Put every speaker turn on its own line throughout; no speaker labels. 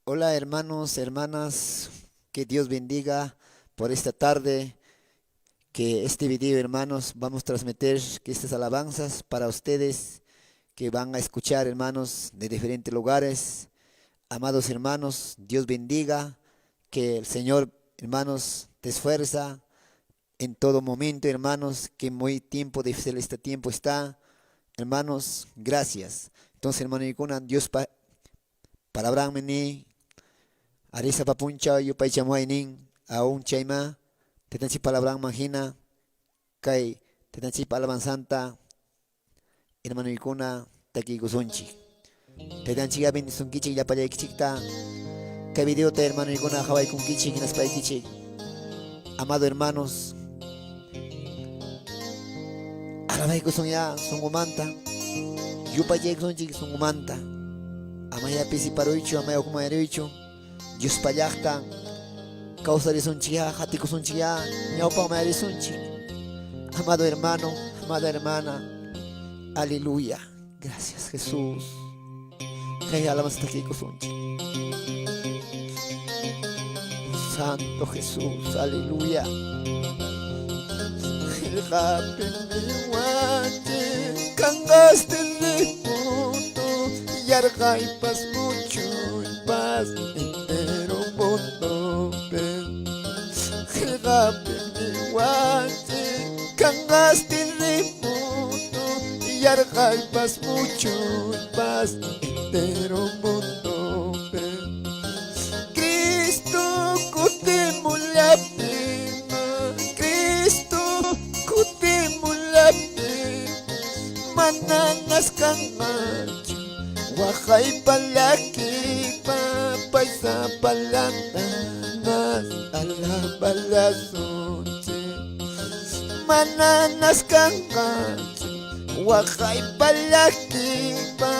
Hola hermanos, hermanas, que Dios bendiga por esta tarde, que este video hermanos vamos a transmitir que estas alabanzas para ustedes que van a escuchar hermanos de diferentes lugares. Amados hermanos, Dios bendiga, que el Señor hermanos te esfuerza en todo momento hermanos, que muy tiempo difícil este tiempo está. Hermanos, gracias. Entonces hermano Icuna, Dios palabra meni. Arisa papuncha yupay chamuaynin aún chayma tetanchi palabran manjina kay tetanchi palaban santa hermano ikuna taki gusunchi tetanchi gabin sunkichi ya paya kichikta kay video te hermano ikuna hawai kunkichi kinas pay kichi. Amado hermanos, alabay gusun ya sungumanta yupay sunchi sungumanta amaya pisi paruicho amaya okumayaricho Dios payaktan, causa de sunchia, jatico sunchia, ñaupa madre sunchi. Amado hermano, amada hermana, aleluya. Gracias Jesús. Que alabanza hasta aquí sunchi. Santo Jesús, aleluya. El jape me guate, cangaste el puto, y argai pas mucho y paz. Cangaste remoto y arjaipas mucho en paz entero mundo. Cristo cutemo la pena, Cristo cutemo la pena, mananas camacho, guajay palaquipa, paisa palantanas, alabalazo. Mananas cangacho, guajay palaquipa,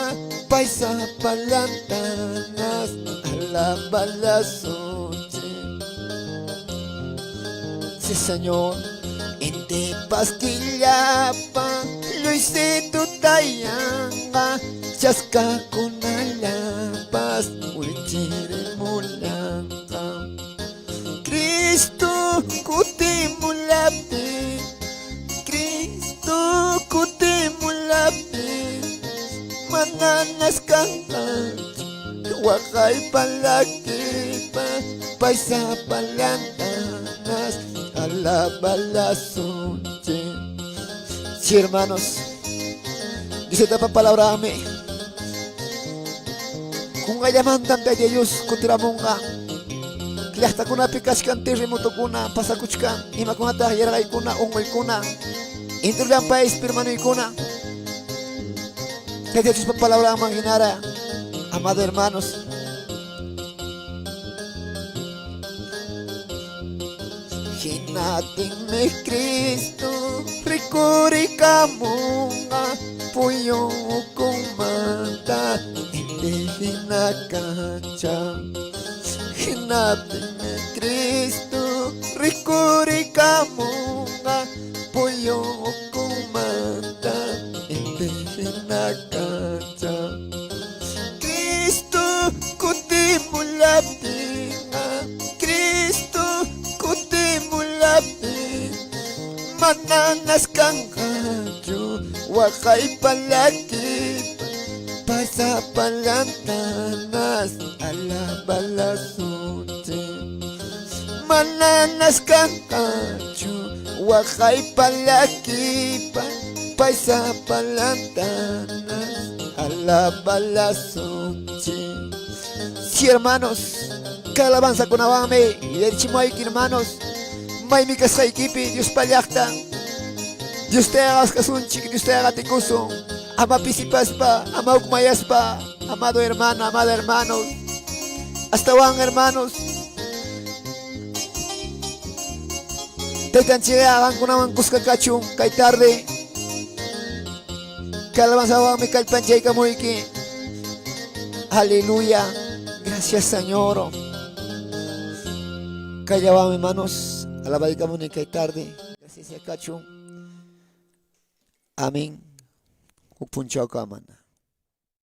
paisa palantanas, alabalazoche. Sí, Señor, en te pasquillapa, lo hice tu tayanga, chasca con alapas, ulchire mulanca. Cristo, cutimulape. Mananas cangacho, guajay palaquipa, paisa palantanas, alabalazoche. Sí, hermanos, dice tapa palabra ame. Kunga llamantan de Dios kutiramunga. Hasta kuna pikas kante remoto kuna pasakuchka ima kuna ta yeray kuna ungoy kuna. Intulan país hermano ikuna. Que Dios por palabra imaginara, amado hermanos. Ginating Cristo, ricuri camunga, puyo kumanta, hindi hinakacha. Ginating Cristo, ricuri camunga, puyo kumanta, hindi hinakacha. Cristo, kutimulapinga, Cristo, kutimulapinga, mananas cangacho, wakay palaquipa, pasa palantanas, alabalazoche. Mananas cangacho, wakay palaquipa, paisa palantanas, alabalazoche. Sí, hermanos, que alabanza con abame y el chimoyki, hermanos. May kasaikipi, Dios payakta. Dios te hagas casunchi, Dios te haga ticuso. Ama pisipaspa, ama ukmayaspa. Amado hermano, amada hermanos. Hasta van, hermanos. Te canchea, van con aman cuscacachum, kay tarde. Que alabanza van mi calpanchay kamuiki. Aleluya. Gracias, Señor. Calla van, hermanos. Alabado y kay tarde. Gracias, Cachum. Amén. Upunchao kamana.